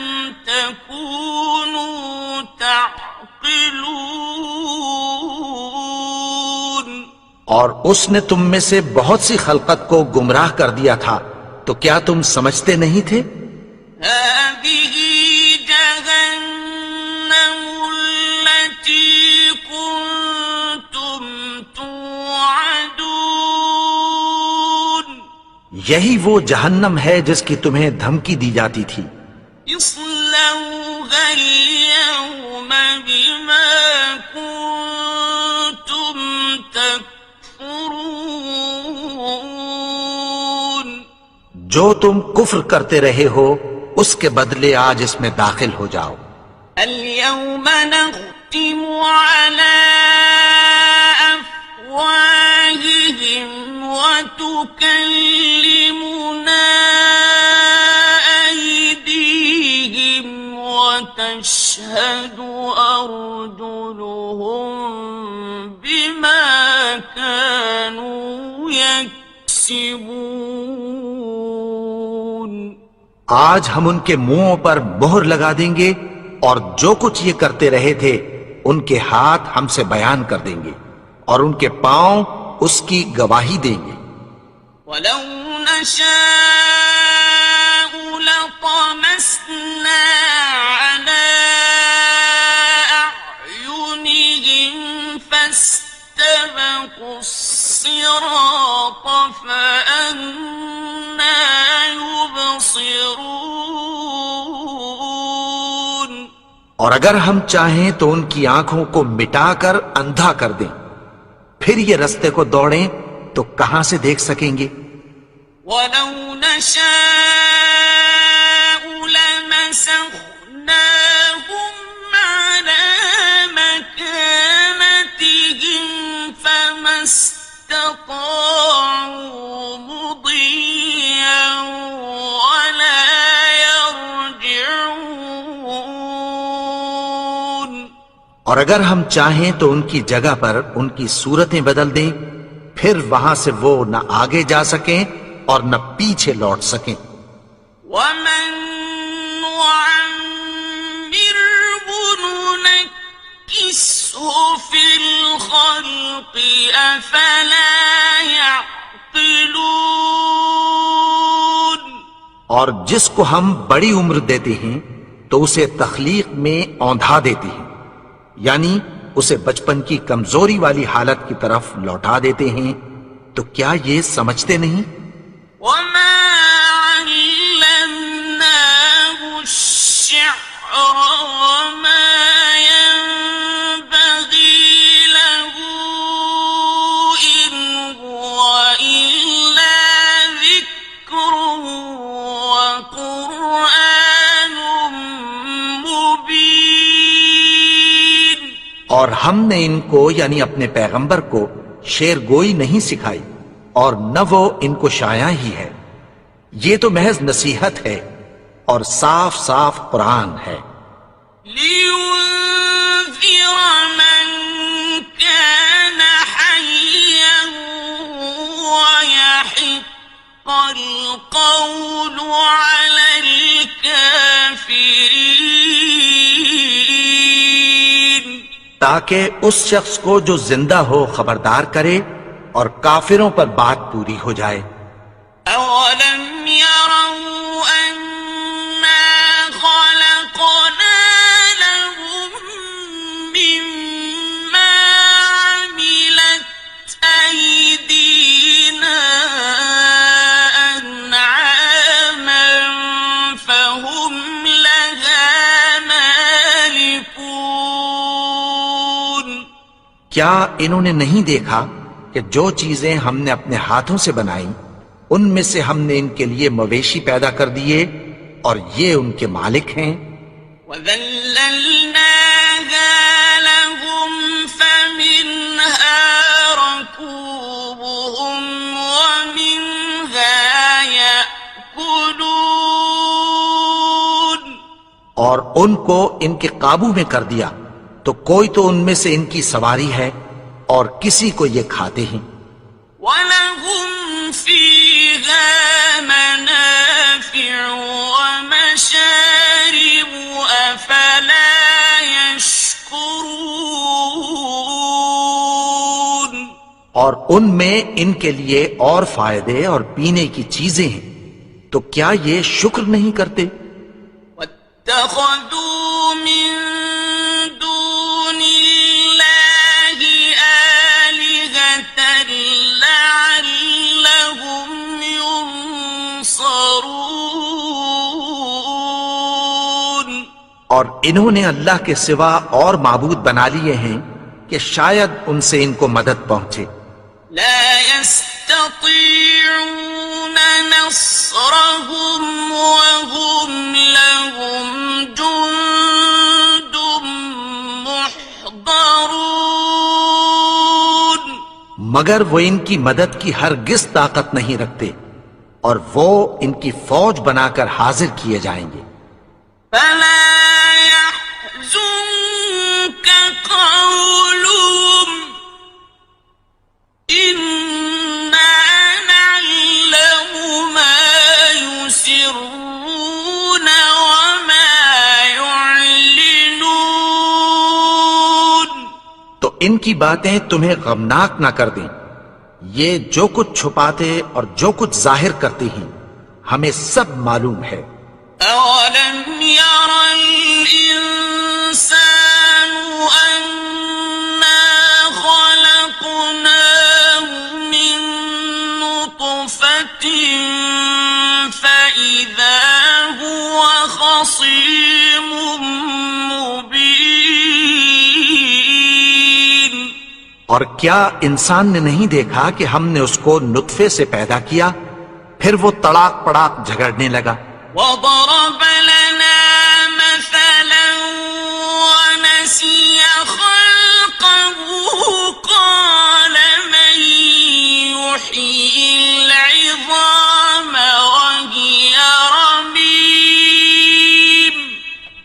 تَكُونُوا تَعْقِلُونَ. اور اس نے تم میں سے بہت سی خلقت کو گمراہ کر دیا تھا، تو کیا تم سمجھتے نہیں تھے؟ هذه جهنم التي كنتم توعدون. یہی وہ جہنم ہے جس کی تمہیں دھمکی دی جاتی تھی. اصلوها اليوم بما كنتم تكفرون. جو تم کفر کرتے رہے ہو اس کے بدلے آج اس میں داخل ہو جاؤ. اليوم نختم على أفواههم وتكلمنا أيديهم وتشهد أرجلهم بما كانوا يكسبون. آج ہم ان کے منہوں پر مہر لگا دیں گے اور جو کچھ یہ کرتے رہے تھے ان کے ہاتھ ہم سے بیان کر دیں گے اور ان کے پاؤں اس کی گواہی دیں گے. ولو نشاء لطمسنا على أعينهم فاستبقوا الصراط فأنى يبصرون. اور اگر ہم چاہیں تو ان کی آنکھوں کو مٹا کر اندھا کر دیں، پھر یہ رستے کو دوڑیں تو کہاں سے دیکھ سکیں گے؟ ولو نشاء لمسخناهم على مكانتهم فما استطاعوا مضيا ولا يرجعون. اور اگر ہم چاہیں تو ان کی جگہ پر ان کی صورتیں بدل دیں، پھر وہاں سے وہ نہ آگے جا سکیں اور نہ پیچھے لوٹ سکیں. ومن نعمره ننكسه في الخلق أفلا يعقلون. اور جس کو ہم بڑی عمر دیتے ہیں تو اسے تخلیق میں اوندھا دیتے ہیں، یعنی اسے بچپن کی کمزوری والی حالت کی طرف لوٹا دیتے ہیں. تو کیا یہ سمجھتے نہیں؟ وما علمناه الشعر وما ينبغي له إن هو إلا ذكر وقرآن مبين. اور ہم نے ان کو یعنی اپنے پیغمبر کو شعر گوئی نہیں سکھائی اور نہ وہ ان کو شایع ہی ہے. یہ تو محض نصیحت ہے اور صاف صاف قرآن ہے. لينذر من كان حيا ويحق القول على الكافرين. تاکہ اس شخص کو جو زندہ ہو خبردار کرے اور کافروں پر بات پوری ہو جائے۔ أَوَلَمْ يَرَوْا أَنَّا خَلَقْنَا لَهُم مِّمَّا عَمِلَتْ أَيْدِينَا أَنْعَامًا فَهُمْ لَهَا مَالِكُونَ۔ کیا انہوں نے نہیں دیکھا کہ جو چیزیں ہم نے اپنے ہاتھوں سے بنائیں ان میں سے ہم نے ان کے لیے مویشی پیدا کر دیے اور یہ ان کے مالک ہیں۔ وَذَلَّلْنَاهَا لَهُمْ فَمِنْهَا رَكُوبُهُمْ وَمِنْهَا يَأْكُلُونَ، اور ان کو ان کے قابو میں کر دیا تو کوئی تو ان میں سے ان کی سواری ہے اور کسی کو یہ کھاتے ہیں۔ وَلَهُمْ فِيهَا مَنَافِعُ وَمَشَارِبُ أَفَلَا يَشْكُرُونَ۔ اور ان میں ان کے لیے اور فائدے اور پینے کی چیزیں ہیں، تو کیا یہ شکر نہیں کرتے؟ وَاتَّخَذُوا مِن دُونِ اللَّهِ آلِهَةً لَعَلَّهُمْ يُنصَرُونَ۔ اور انہوں نے اللہ کے سوا اور معبود بنا لیے ہیں کہ شاید ان سے ان کو مدد پہنچے۔ لا يستطيعون نصرهم وهم لهم جند محضرون۔ مگر وہ ان کی مدد کی ہرگز طاقت نہیں رکھتے اور وہ ان کی فوج بنا کر حاضر کیے جائیں گے۔ فلا يحزنك قولهم إنا نعلم ما يسرون وما يعلنون۔ تو ان کی باتیں تمہیں غمناک نہ کر دیں، یہ جو کچھ چھپاتے اور جو کچھ ظاہر کرتے ہیں ہمیں سب معلوم ہے۔ أَوَلَمْ يَرَ الْإِنسَانُ أَنَّا خَلَقْنَاهُ مِن نُّطْفَةٍ فَإِذَا هُوَ خَصِيمٌ مُّبِينٌ۔ اور کیا انسان نے نہیں دیکھا کہ ہم نے اس کو نطفے سے پیدا کیا، پھر وہ تڑاک پڑاک جھگڑنے لگا۔ وَضَرَبَ لَنَا مَثَلًا وَنَسِيَ خَلْقَهُ قَالَ مَن يُحْيِي الْعِظَامَ وَهِيَ رَمِيمٌ۔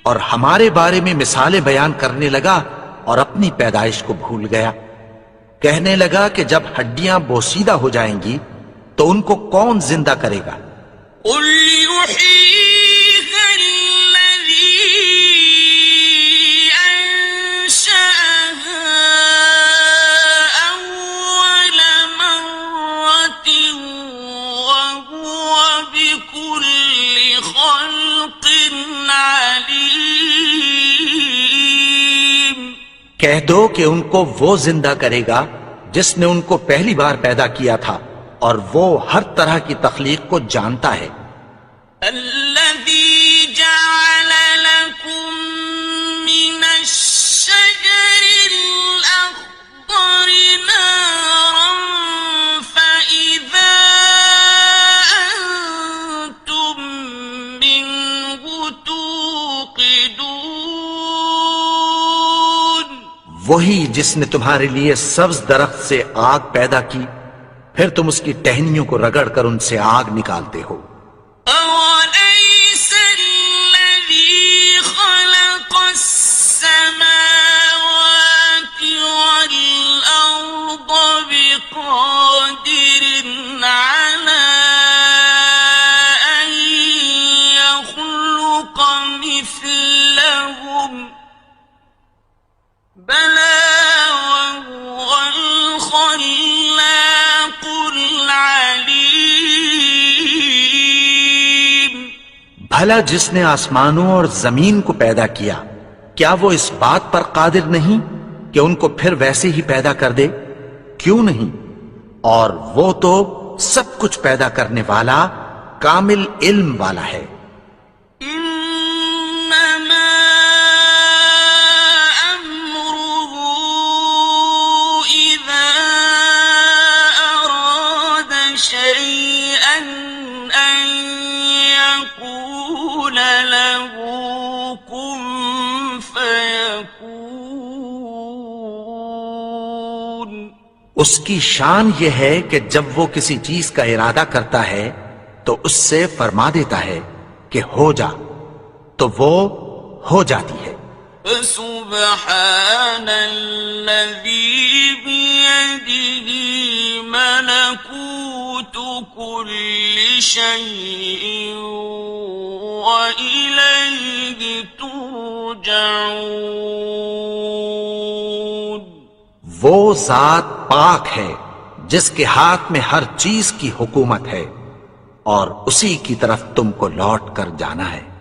اور ہمارے بارے میں مثالیں بیان کرنے لگا اور اپنی پیدائش کو بھول گیا۔ کہنے لگا کہ جب ہڈیاں بوسیدہ ہو جائیں گی تو ان کو کون زندہ کرے گا؟ قُلْ يُحْيِيهَا الَّذِي أَنشَأَهَا أَوَّلَ مَرَّةٍ وَهُوَ بِكُلِّ خَلْقٍ عَلِيمٌ۔ کہہ دو کہ ان کو وہ زندہ کرے گا جس نے ان کو پہلی بار پیدا کیا تھا، اور وہ ہر طرح کی تخلیق کو جانتا ہے۔ الذي جعل لكم من الشجر الأخضر نارا فإذا أنتم منه توقدون۔ وہی جس نے تمہارے لیے سبز درخت سے آگ پیدا کی، پھر تم اس کی ٹہنیوں کو رگڑ کر ان سے آگ نکالتے ہو۔ أَوَلَيْسَ الَّذِي خَلَقَ السَّمَاوَاتِ وَالْأَرْضَ بِقَادِرٍ عَلَىٰ أَن يَخْلُقَ مِثْلَهُم؟ بَلَىٰ بھلا جس نے آسمانوں اور زمین کو پیدا کیا کیا وہ اس بات پر قادر نہیں کہ ان کو پھر ویسے ہی پیدا کر دے؟ کیوں نہیں؟ اور وہ تو سب کچھ پیدا کرنے والا کامل علم والا ہے۔ إنما أمره إذا أراد شيئا أن يقول له كن فيكون۔ اس کی شان یہ ہے کہ جب وہ کسی چیز کا ارادہ کرتا ہے تو اس سے فرما دیتا ہے کہ ہو جا، تو وہ ہو جاتی ہے۔ فسبحان الذي بيده ملكوت كل شيء وإليه ترجعون۔ وہ ذات پاک ہے جس کے ہاتھ میں ہر چیز کی حکومت ہے اور اسی کی طرف تم کو لوٹ کر جانا ہے۔